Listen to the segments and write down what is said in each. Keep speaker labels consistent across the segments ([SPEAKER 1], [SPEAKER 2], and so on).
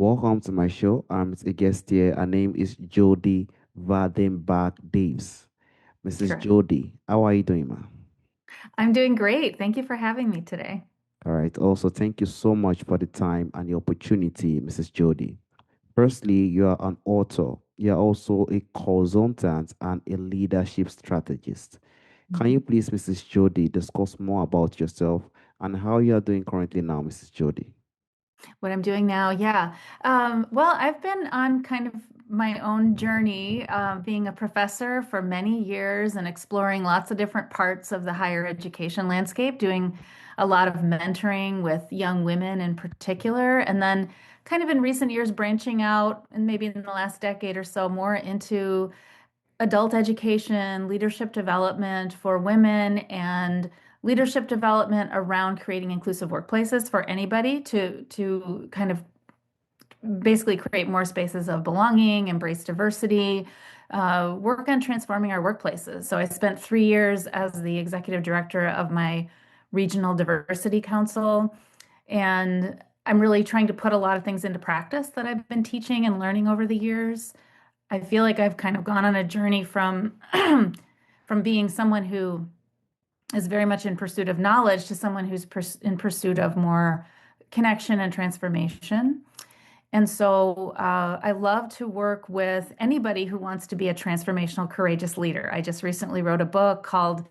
[SPEAKER 1] Welcome to my show. I'm a guest here. Her name is Jodi Vandenberg-Daves. Mrs.
[SPEAKER 2] Sure.
[SPEAKER 1] Jodi, how are you doing, ma?
[SPEAKER 2] I'm doing great. Thank you for having me today.
[SPEAKER 1] All right. Also, thank you so much for the time and the opportunity, Mrs. Jodi. Firstly, you are an author. You are also a consultant and a leadership strategist. Can you
[SPEAKER 2] Mhm.
[SPEAKER 1] please, Mrs. Jodi, discuss more about yourself and how you are doing currently now, Mrs. Jodi?
[SPEAKER 2] What I'm doing now, yeah. Well, I've been on kind of my own journey, being a professor for many years and exploring lots of different parts of the higher education landscape, doing a lot of mentoring with young women in particular, and then kind of in recent years branching out, and maybe in the last decade or so, more into adult education, leadership development for women, and leadership development around creating inclusive workplaces for anybody to kind of basically create more spaces of belonging, embrace diversity, work on transforming our workplaces. So I spent 3 years as the executive director of my regional diversity council, and I'm really trying to put a lot of things into practice that I've been teaching and learning over the years. I feel like I've kind of gone on a journey from from being someone who is very much in pursuit of knowledge to someone who's in pursuit of more connection and transformation. And so I love to work with anybody who wants to be a transformational, courageous leader. I just recently wrote a book called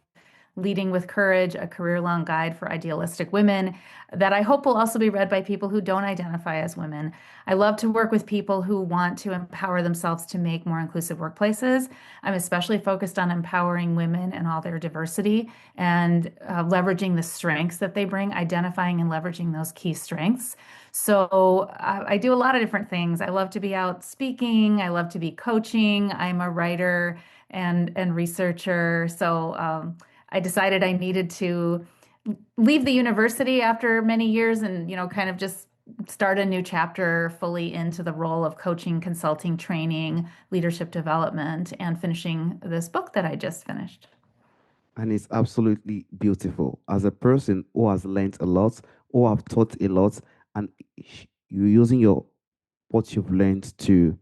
[SPEAKER 2] Leading with Courage, a career-long guide for idealistic women that I hope will also be read by people who don't identify as women. I love to work with people who want to empower themselves to make more inclusive workplaces. I'm especially focused on empowering women and all their diversity and leveraging the strengths that they bring, identifying and leveraging those key strengths. So I do a lot of different things. I love to be out speaking. I love to be coaching. I'm a writer and researcher. So I decided I needed to leave the university after many years and, kind of just start a new chapter fully into the role of coaching, consulting, training, leadership development, and finishing this book that I just finished.
[SPEAKER 1] And it's absolutely beautiful. As a person who has learned a lot, who have taught a lot, and you're using your what you've learned to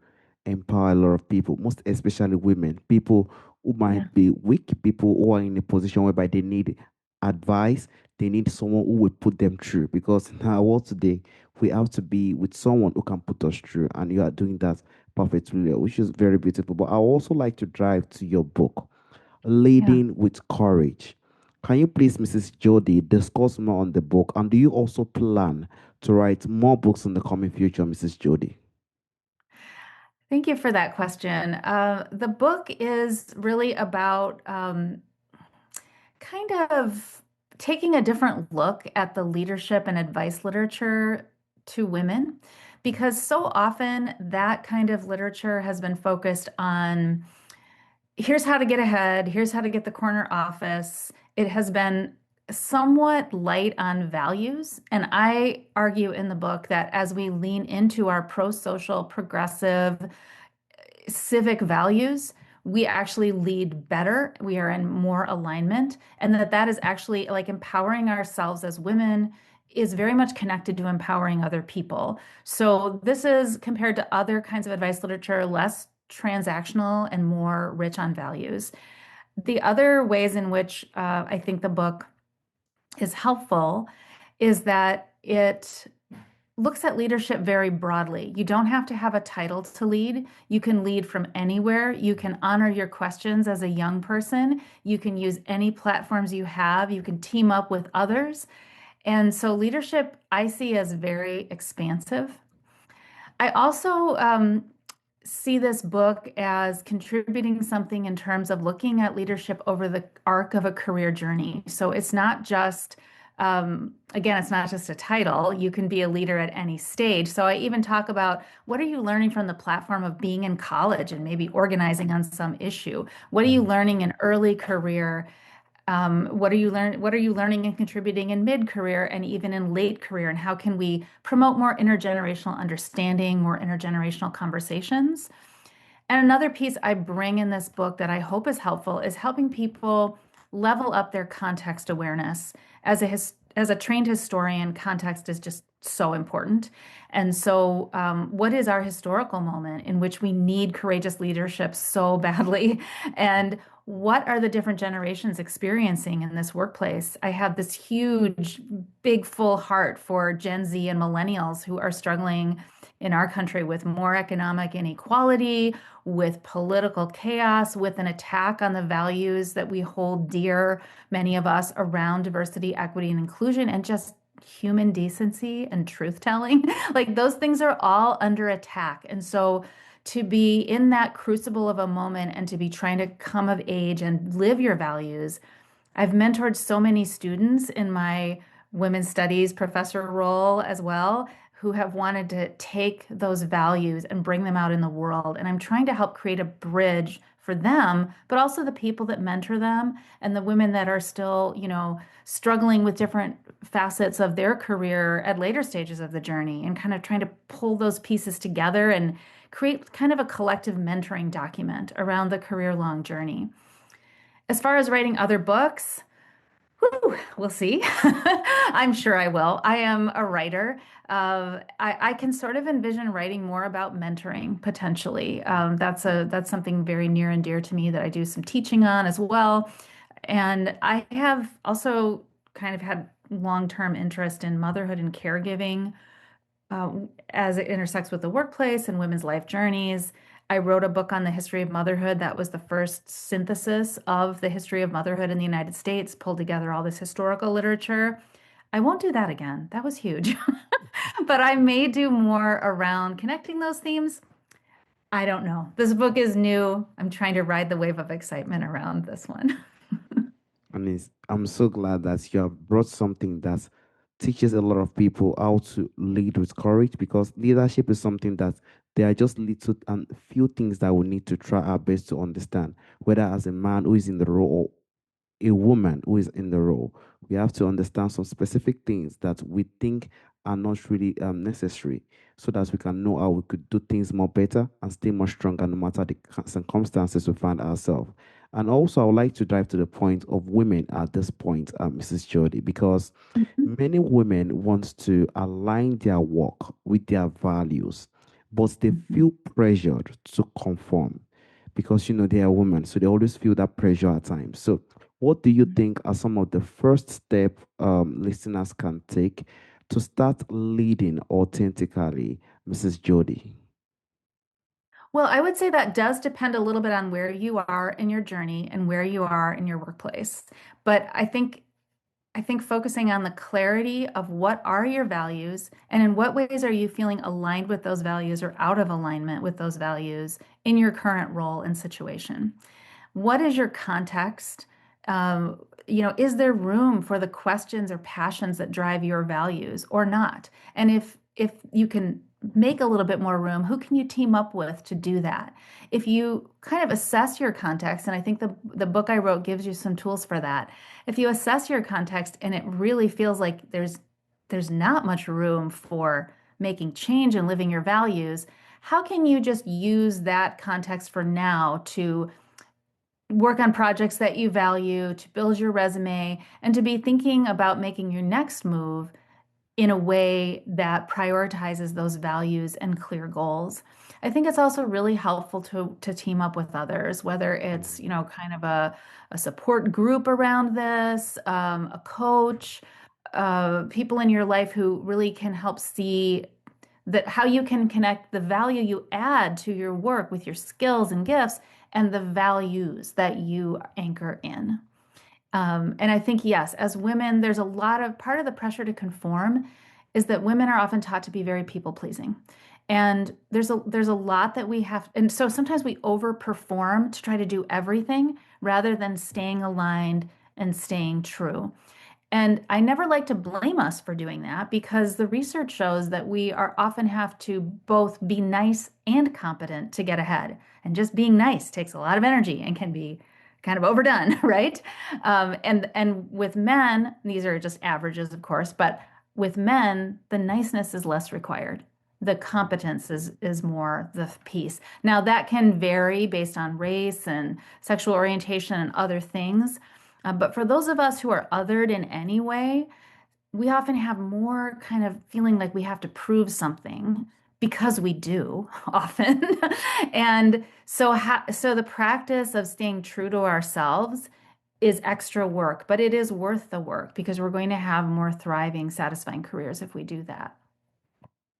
[SPEAKER 1] empower a lot of people, most especially women, people who
[SPEAKER 2] Yeah.
[SPEAKER 1] might be weak, people who are in a position whereby they need advice, they need someone who will put them through. Because in our world today, we have to be with someone who can put us through, and you are doing that perfectly, well, which is very beautiful. But I also like to drive to your book,
[SPEAKER 2] Yeah.
[SPEAKER 1] Leading with Courage. Can you please, Mrs. Jodi, discuss more on the book? And do you also plan to write more books in the coming future, Mrs. Jodi?
[SPEAKER 2] Thank you for that question. The book is really about kind of taking a different look at the leadership and advice literature to women, because so often that kind of literature has been focused on here's how to get ahead, here's how to get the corner office. It has been somewhat light on values. And I argue in the book that as we lean into our pro-social, progressive, civic values, we actually lead better. We are in more alignment, and that is actually like empowering ourselves as women is very much connected to empowering other people. So this is compared to other kinds of advice literature, less transactional and more rich on values. The other ways in which I think the book is helpful is that it looks at leadership very broadly. You don't have to have a title to lead. You can lead from anywhere. You can honor your questions as a young person. You can use any platforms you have. You can team up with others. And so leadership I see as very expansive. I also see this book as contributing something in terms of looking at leadership over the arc of a career journey. So it's not just, again, it's not just a title. You can be a leader at any stage. So I even talk about what are you learning from the platform of being in college and maybe organizing on some issue? What are you
[SPEAKER 1] Mhm.
[SPEAKER 2] learning in early career? What are you learning and contributing in mid-career and even in late career? And how can we promote more intergenerational understanding, more intergenerational conversations? And another piece I bring in this book that I hope is helpful is helping people level up their context awareness. As a trained historian, context is just so important. And so, what is our historical moment in which we need courageous leadership so badly? And what are the different generations experiencing in this workplace? I have this huge, big, full heart for Gen Z and millennials who are struggling in our country with more economic inequality, with political chaos, with an attack on the values that we hold dear, many of us, around diversity, equity, and inclusion, and just human decency and truth telling. Like those things are all under attack. And so to be in that crucible of a moment and to be trying to come of age and live your values, I've mentored so many students in my women's studies professor role as well, who have wanted to take those values and bring them out in the world. And I'm trying to help create a bridge for them, but also the people that mentor them and the women that are still, struggling with different facets of their career at later stages of the journey, and kind of trying to pull those pieces together and create kind of a collective mentoring document around the career long journey. As far as writing other books, whew, we'll see. I'm sure I will. I am a writer. I can sort of envision writing more about mentoring potentially. That's something very near and dear to me that I do some teaching on as well. And I have also kind of had long-term interest in motherhood and caregiving, uh, as it intersects with the workplace and women's life journeys. I wrote a book on the history of motherhood that was the first synthesis of the history of motherhood in the United States, pulled together all this historical literature. I won't do that again. That was huge. But I may do more around connecting those themes. I don't know. This book is new. I'm trying to ride the wave of excitement around this one.
[SPEAKER 1] And I'm so glad that you have brought something that teaches a lot of people how to lead with courage, because leadership is something that there are just little and few things that we need to try our best to understand, whether as a man who is in the role a woman who is in the role. We have to understand some specific things that we think are not really necessary, so that we can know how we could do things more better and stay more stronger no matter the circumstances we find ourselves. And also, I would like to drive to the point of women at this point, Mrs. Jody, because many women want to align their work with their values, but they feel pressured to conform because they are women, so they always feel that pressure at times. So what do you think are some of the first step listeners can take to start leading authentically, Mrs. Jody?
[SPEAKER 2] Well, I would say that does depend a little bit on where you are in your journey and where you are in your workplace. But I think focusing on the clarity of what are your values and in what ways are you feeling aligned with those values or out of alignment with those values in your current role and situation. What is your context? Is there room for the questions or passions that drive your values or not? And if you can make a little bit more room, who can you team up with to do that? If you kind of assess your context, and I think the book I wrote gives you some tools for that. If you assess your context and it really feels like there's not much room for making change and living your values, how can you just use that context for now to work on projects that you value, to build your resume, and to be thinking about making your next move in a way that prioritizes those values and clear goals. I think it's also really helpful to team up with others, whether it's, kind of a support group around this, a coach, people in your life who really can help see that how you can connect the value you add to your work with your skills and gifts and the values that you anchor in. And I think, yes, as women, there's a lot of part of the pressure to conform is that women are often taught to be very people pleasing. And there's a lot that we have, and so sometimes we overperform to try to do everything rather than staying aligned and staying true. And I never like to blame us for doing that because the research shows that we are often have to both be nice and competent to get ahead. And just being nice takes a lot of energy and can be kind of overdone, right? And with men, these are just averages, of course, but with men, the niceness is less required. The competence is more the piece. Now that can vary based on race and sexual orientation and other things. But for those of us who are othered in any way, we often have more kind of feeling like we have to prove something because we do often. And so the practice of staying true to ourselves is extra work, but it is worth the work because we're going to have more thriving, satisfying careers if we do that.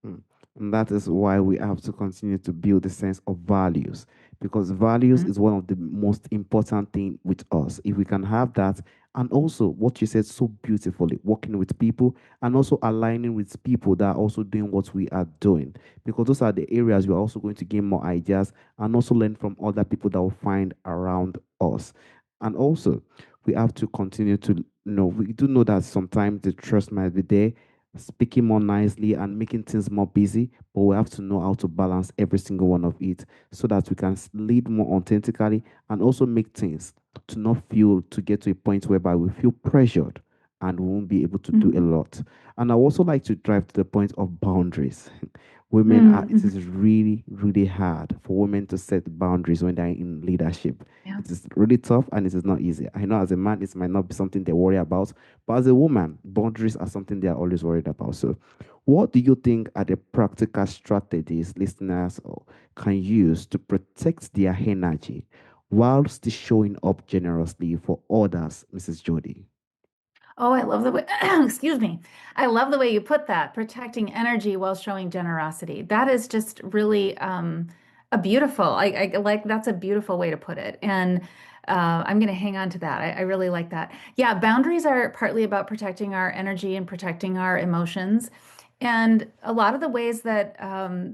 [SPEAKER 1] Mm. And that is why we have to continue to build a sense of values, because values
[SPEAKER 2] Mhm.
[SPEAKER 1] is one of the most important thing with us. If we can have that, and also what you said so beautifully, working with people and also aligning with people that are also doing what we are doing, because those are the areas we are also going to gain more ideas and also learn from other people that will find around us. And also, we have to continue to know, we do know that sometimes the trust might be there, speaking more nicely and making things more busy, but we have to know how to balance every single one of it so that we can lead more authentically and also make things to not feel to get to a point whereby we feel pressured and we won't be able to do a
[SPEAKER 2] Mhm.
[SPEAKER 1] lot. And I also like to drive to the point of boundaries. Women are, it
[SPEAKER 2] Mhm.
[SPEAKER 1] is really, really hard for women to set boundaries when they're in leadership.
[SPEAKER 2] Yeah.
[SPEAKER 1] It is really tough and it is not easy. I know as a man, it might not be something they worry about, but as a woman, boundaries are something they are always worried about. So, what do you think are the practical strategies listeners can use to protect their energy while still showing up generously for others, Mrs. Jody?
[SPEAKER 2] Oh, I love the way, excuse me. I love the way you put that, protecting energy while showing generosity. That is just really a beautiful, I like that's a beautiful way to put it. And I'm going to hang on to that. I really like that. Yeah, boundaries are partly about protecting our energy and protecting our emotions. And a lot of the ways that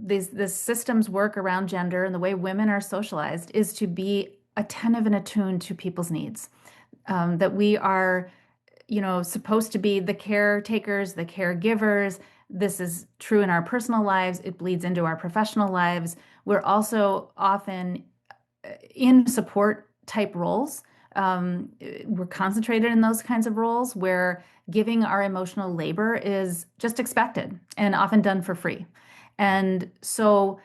[SPEAKER 2] these systems work around gender and the way women are socialized is to be attentive and attuned to people's needs. That we are supposed to be the caretakers, the caregivers. This is true in our personal lives. It bleeds into our professional lives. We're also often in support type roles. We're concentrated in those kinds of roles where giving our emotional labor is just expected and often done for free. And so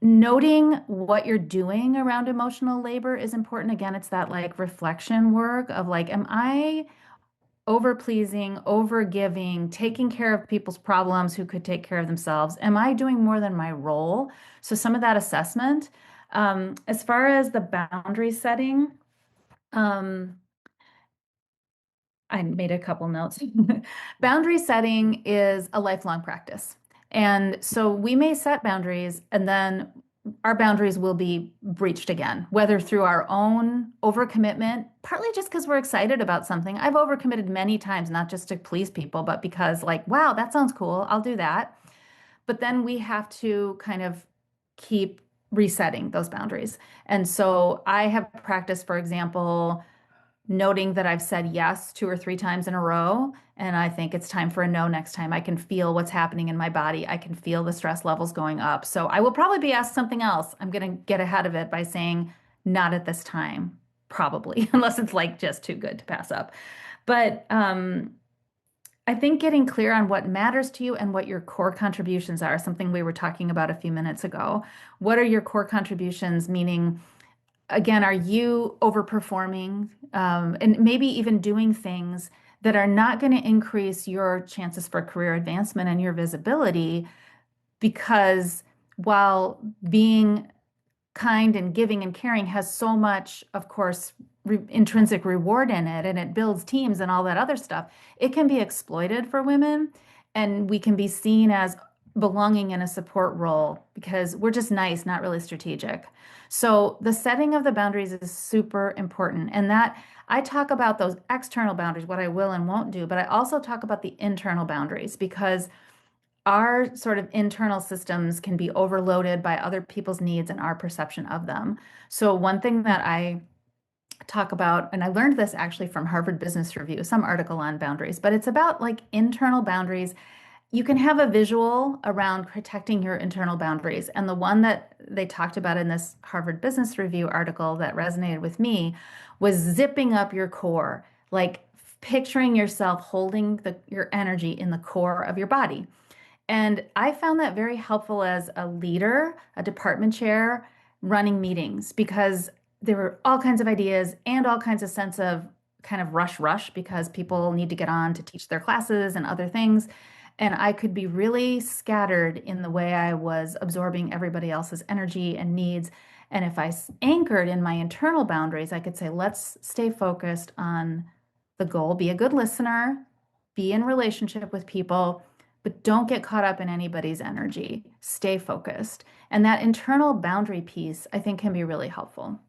[SPEAKER 2] noting what you're doing around emotional labor is important. Again, it's that like reflection work of like, am I over pleasing, over giving, taking care of people's problems who could take care of themselves? Am I doing more than my role? So, some of that assessment. As far as the boundary setting, um, I made a couple notes. Boundary setting is a lifelong practice. And so we may set boundaries and then our boundaries will be breached again, whether through our own overcommitment, partly just because we're excited about something. I've overcommitted many times, not just to please people, but because, like, wow, that sounds cool. I'll do that. But then we have to kind of keep resetting those boundaries. And so I have practiced, for example, noting that I've said yes 2 or 3 times in a row, and I think it's time for a no next time. I can feel what's happening in my body. I can feel the stress levels going up. So I will probably be asked something else. I'm going to get ahead of it by saying, not at this time, probably, unless it's like just too good to pass up. But I think getting clear on what matters to you and what your core contributions are, something we were talking about a few minutes ago. What are your core contributions? Meaning, again, are you overperforming and maybe even doing things that are not going to increase your chances for career advancement and your visibility? Because while being kind and giving and caring has so much, of course, intrinsic reward in it, and it builds teams and all that other stuff, it can be exploited for women, and we can be seen as belonging in a support role because we're just nice, not really strategic. So the setting of the boundaries is super important. And that I talk about those external boundaries, what I will and won't do, but I also talk about the internal boundaries because our sort of internal systems can be overloaded by other people's needs and our perception of them. So, one thing that I talk about, and I learned this actually from Harvard Business Review, some article on boundaries, but it's about like internal boundaries. You can have a visual around protecting your internal boundaries. And the one that they talked about in this Harvard Business Review article that resonated with me was zipping up your core, like picturing yourself holding your energy in the core of your body. And I found that very helpful as a leader, a department chair, running meetings because there were all kinds of ideas and all kinds of sense of kind of rush because people need to get on to teach their classes and other things. And I could be really scattered in the way I was absorbing everybody else's energy and needs. And if anchored in my internal boundaries, I could say, let's stay focused on the goal, be a good listener, be in relationship with people, but don't get caught up in anybody's energy. Stay focused. And that internal boundary piece, I think, can be really helpful.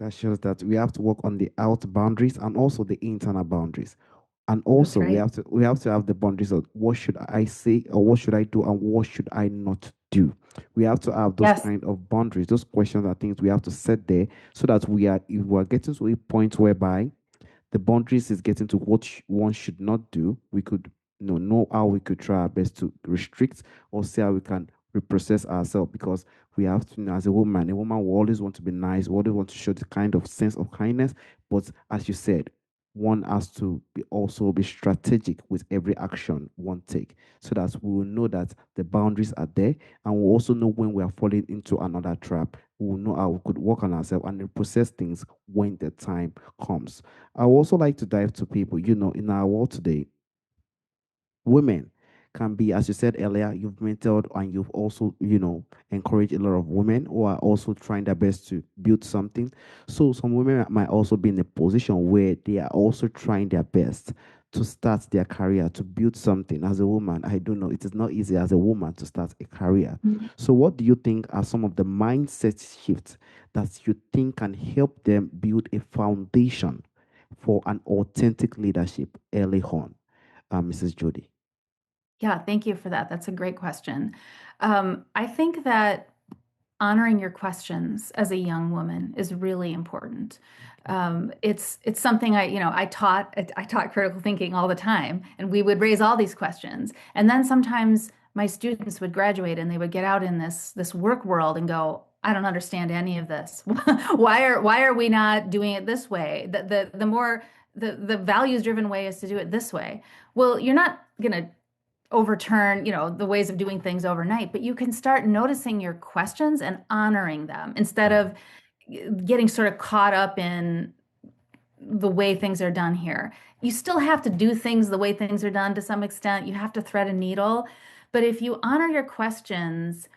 [SPEAKER 1] That shows that we have to work on the out boundaries and also the internal boundaries. And
[SPEAKER 2] That's
[SPEAKER 1] also
[SPEAKER 2] right.
[SPEAKER 1] we have to have the boundaries of what should I say or what should I do and what should I not do. We have to have those
[SPEAKER 2] Yes.
[SPEAKER 1] kind of boundaries. Those questions are things we have to set there so that we are if we are getting to a point whereby the boundaries is getting to what one should not do. We could know how we could try our best to restrict or see how we can reprocess ourselves because we have to, as a woman will always want to be nice, will always want to show the kind of sense of kindness. But as you said, one has to be also be strategic with every action one take so that we will know that the boundaries are there and we'll also know when we are falling into another trap. We will know how we could work on ourselves and then process things when the time comes. I would also like to dive to people, in our world today, women can be, as you said earlier, you've mentored and you've also, encouraged a lot of women who are also trying their best to build something. So some women might also be in a position where they are also trying their best to start their career, to build something. As a woman, I don't know, it is not easy as a woman to start a career. So what do you think are some of the mindset shifts that you think can help them build a foundation for an authentic leadership early on, Mrs. Jody?
[SPEAKER 2] Yeah, thank you for that. That's a great question. I think that honoring your questions as a young woman is really important. It's something I taught critical thinking all the time, and we would raise all these questions. And then sometimes my students would graduate and they would get out in this work world and go, I don't understand any of this. Why are we not doing it this way? The more the values driven way is to do it this way. Well, you're not gonna overturn, the ways of doing things overnight, but you can start noticing your questions and honoring them instead
[SPEAKER 1] Yeah.
[SPEAKER 2] of getting sort of caught up in the way things are done here. You still have to do things the way things are done to some extent. You have to thread a needle, but if you honor your questions,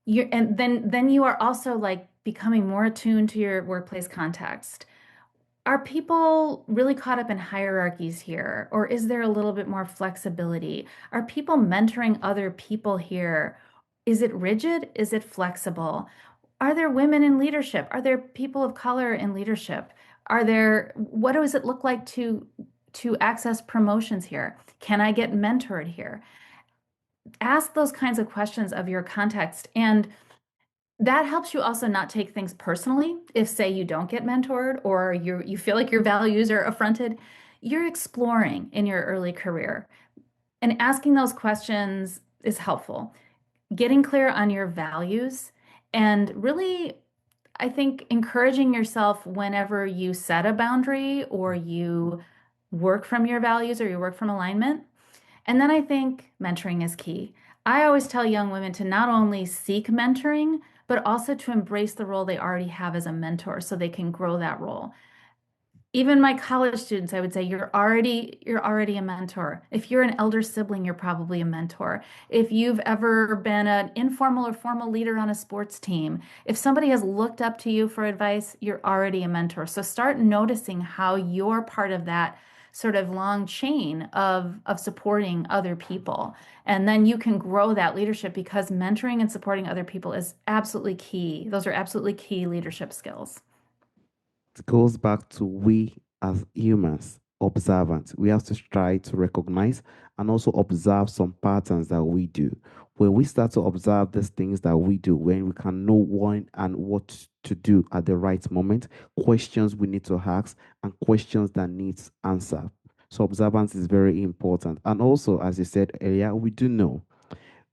[SPEAKER 2] then you are also like becoming more attuned to your workplace context. Are people really caught up in hierarchies here, or is there a little bit more flexibility? Are people mentoring other people here? Is it rigid? Is it flexible? Are there women in leadership? Are there people of color in leadership? What does it look like to access promotions here? Can I get mentored here? Ask those kinds of questions of your context, and that helps you also not take things personally. If, say, you don't get mentored or you feel like your values are affronted, you're exploring in your early career. And asking those questions is helpful. Getting clear on your values and really, I think, encouraging yourself whenever you set a boundary or you work from your values or you work from alignment. And then I think mentoring is key. I always tell young women to not only seek mentoring, but also to embrace the role they already have as a mentor so they can grow that role. Even my college students, I would say you're already a mentor. If you're an elder sibling, you're probably a mentor. If you've ever been an informal or formal leader on a sports team, if somebody has looked up to you for advice, you're already a mentor. So start noticing how you're part of that sort of long chain of supporting other people. And then you can grow that leadership because mentoring and supporting other people is absolutely key. Those are absolutely key leadership skills.
[SPEAKER 1] It goes back to we as humans, observant. We have to try to recognize and also observe some patterns that we do. When we start to observe these things that we do, when we can know when and what to do at the right moment, questions we need to ask, and questions that needs answer. So observance is very important. And also, as you said earlier, we do know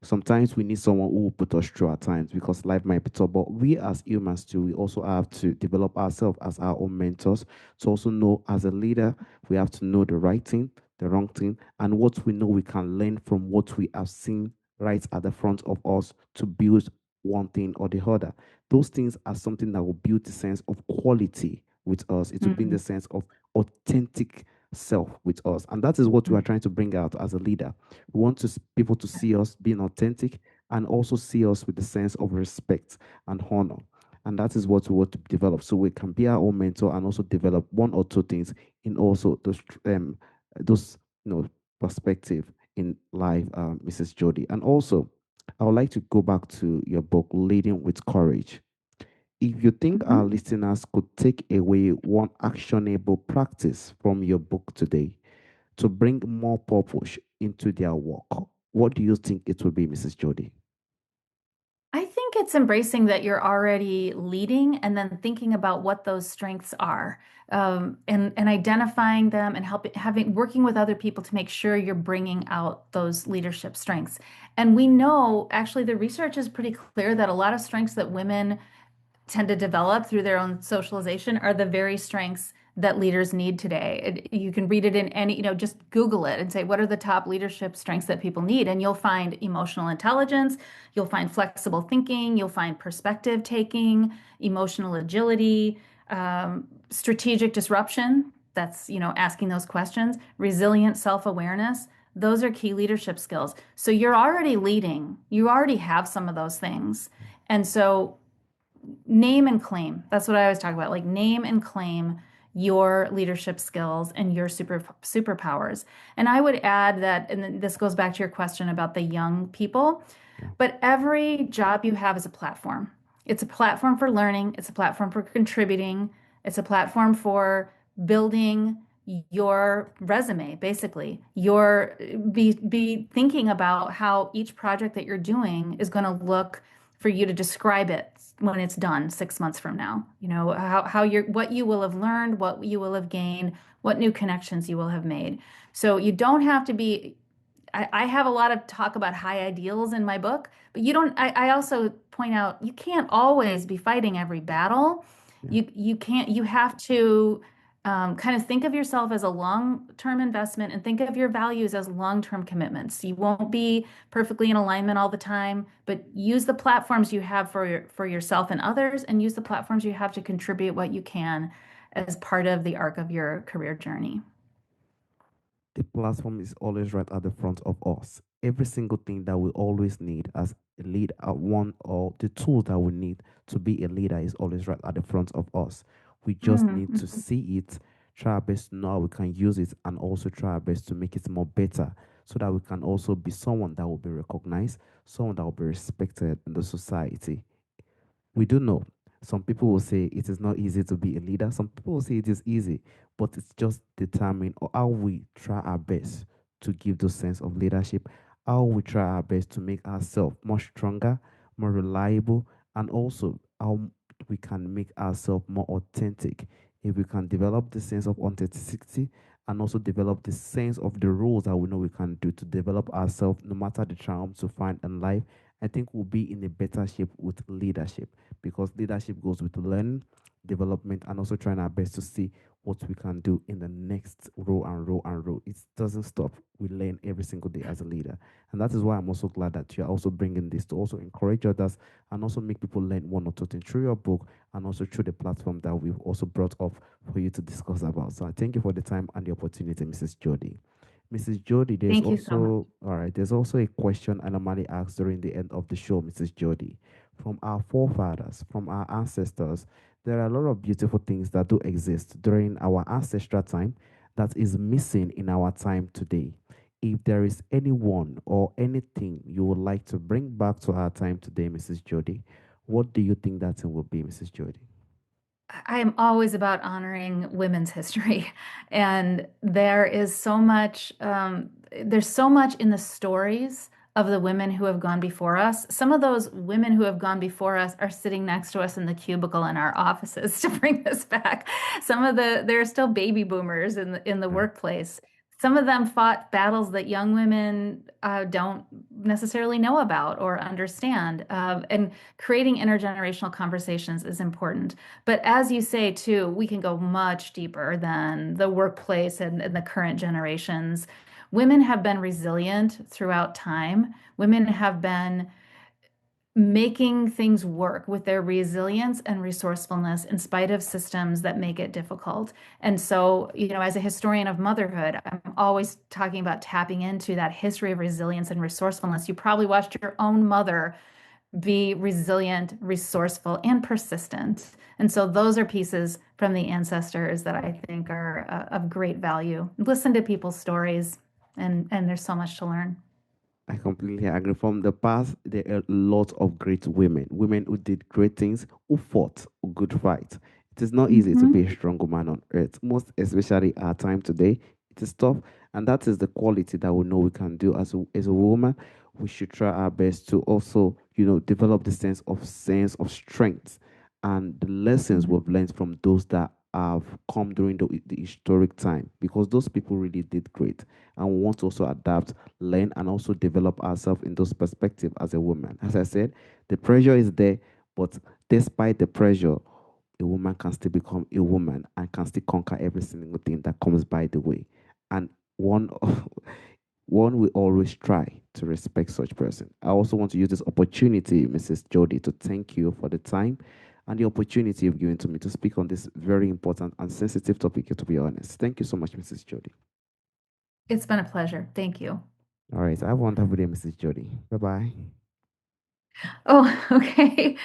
[SPEAKER 1] sometimes we need someone who will put us through at times because life might be tough. But we as humans too, we also have to develop ourselves as our own mentors. To also know as a leader, we have to know the right thing, the wrong thing, and what we know we can learn from what we have seen right at the front of us to build one thing or the other. Those things are something that will build the sense of quality with us. It will bring the
[SPEAKER 2] Mhm.
[SPEAKER 1] sense of authentic self with us. And that is what we are trying to bring out as a leader. We want people to see us being authentic and also see us with the sense of respect and honor. And that is what we want to develop. So we can be our own mentor and also develop one or two things in also those perspective in life, Mrs. Jody. And also, I would like to go back to your book, Leading with Courage. If you think our
[SPEAKER 2] Mhm.
[SPEAKER 1] listeners could take away one actionable practice from your book today to bring more purpose into their work, what do you think it would be, Mrs. Jody?
[SPEAKER 2] I think it's embracing that you're already leading and then thinking about what those strengths are, and identifying them and helping having working with other people to make sure you're bringing out those leadership strengths. And we know actually the research is pretty clear that a lot of strengths that women tend to develop through their own socialization are the very strengths that leaders need today. You can read it in any, just Google it and say, what are the top leadership strengths that people need? And you'll find emotional intelligence, you'll find flexible thinking, you'll find perspective taking, emotional agility, strategic disruption. That's, asking those questions, resilient self-awareness. Those are key leadership skills. So you're already leading, you already have some of those things. And so name and claim. That's what I always talk about. Like name and claim your leadership skills and your superpowers. And I would add that, and this goes back to your question about the young people,
[SPEAKER 1] Yeah.
[SPEAKER 2] but every job you have is a platform. It's a platform for learning, it's a platform for contributing, it's a platform for building your resume, basically. Be thinking about how each project that you're doing is going to look for you to describe it when it's done 6 months from now. How you're what you will have learned, what you will have gained, what new connections you will have made. So you don't have to be I have a lot of talk about high ideals in my book, but you don't. I also point out you can't always be fighting every battle.
[SPEAKER 1] Yeah.
[SPEAKER 2] You can't. You have to kind of think of yourself as a long-term investment and think of your values as long-term commitments. You won't be perfectly in alignment all the time, but use the platforms you have for yourself and others, and use the platforms you have to contribute what you can as part of the arc of your career journey.
[SPEAKER 1] The platform is always right at the front of us. Every single thing that we always need as a lead, one or the tools that we need to be a leader is always right at the front of us. We just need to
[SPEAKER 2] Mhm.
[SPEAKER 1] see it, try our best to know how we can use it, and also try our best to make it more better so that we can also be someone that will be recognized, someone that will be respected in the society. We do know some people will say it is not easy to be a leader. Some people will say it is easy, but it's just determined or how we try our best to give the sense of leadership, how we try our best to make ourselves more stronger, more reliable, and also how we can make ourselves more authentic. If we can develop the sense of authenticity and also develop the sense of the roles that we know we can do to develop ourselves no matter the challenges to find in life, I think we'll be in a better shape with leadership because leadership goes with learning, development, and also trying our best to see what we can do in the next row and row and row. It doesn't stop. We learn every single day as a leader. And that is why I'm also glad that you're also bringing this to also encourage others and also make people learn one or two things through your book and also through the platform that we've also brought up for you to discuss about. So I thank you for the time and the opportunity, Mrs. Jody. Mrs. Jody,
[SPEAKER 2] Thank you so much.
[SPEAKER 1] there's also a question I normally ask during the end of the show, Mrs. Jody. From our forefathers, from our ancestors, there are a lot of beautiful things that do exist during our ancestral time that is missing in our time today. If there is anyone or anything you would like to bring back to our time today, Mrs. Jody, what do you think that thing will be, Mrs. Jody?
[SPEAKER 2] I am always about honoring women's history. And there's so much in the stories of the women who have gone before us. Some of those women who have gone before us are sitting next to us in the cubicle in our offices to bring this back. There are still baby boomers in the
[SPEAKER 1] Yeah.
[SPEAKER 2] workplace. Some of them fought battles that young women don't necessarily know about or understand. And creating intergenerational conversations is important. But as you say, too, we can go much deeper than the workplace and the current generations. Women have been resilient throughout time. Women have been making things work with their resilience and resourcefulness in spite of systems that make it difficult. And so, as a historian of motherhood, I'm always talking about tapping into that history of resilience and resourcefulness. You probably watched your own mother be resilient, resourceful, and persistent. And so those are pieces from the ancestors that I think are of great value. Listen to people's stories, and there's so much to learn.
[SPEAKER 1] I completely agree. From the past, there are a lot of great women, women who did great things, who fought a good fight. It is not easy to be
[SPEAKER 2] Mhm.
[SPEAKER 1] a strong woman on earth, most especially our time today. It is tough, and that is the quality that we know we can do as a woman. We should try our best to also, develop the sense of strength and the lessons we've learned from those that have come during the historic time, because those people really did great, and we want to also adapt, learn, and also develop ourselves in those perspectives as a woman. As I said, the pressure is there, but despite the pressure, a woman can still become a woman and can still conquer every single thing that comes by the way. And one one will always try to respect such person. I also want to use this opportunity, Mrs. Jody, to thank you for the time and the opportunity you've given to me to speak on this very important and sensitive topic, to be honest. Thank you so much, Mrs. Jody.
[SPEAKER 2] It's been a pleasure. Thank you.
[SPEAKER 1] All right. Have a wonderful day, Mrs. Jody. Bye bye.
[SPEAKER 2] Oh, okay.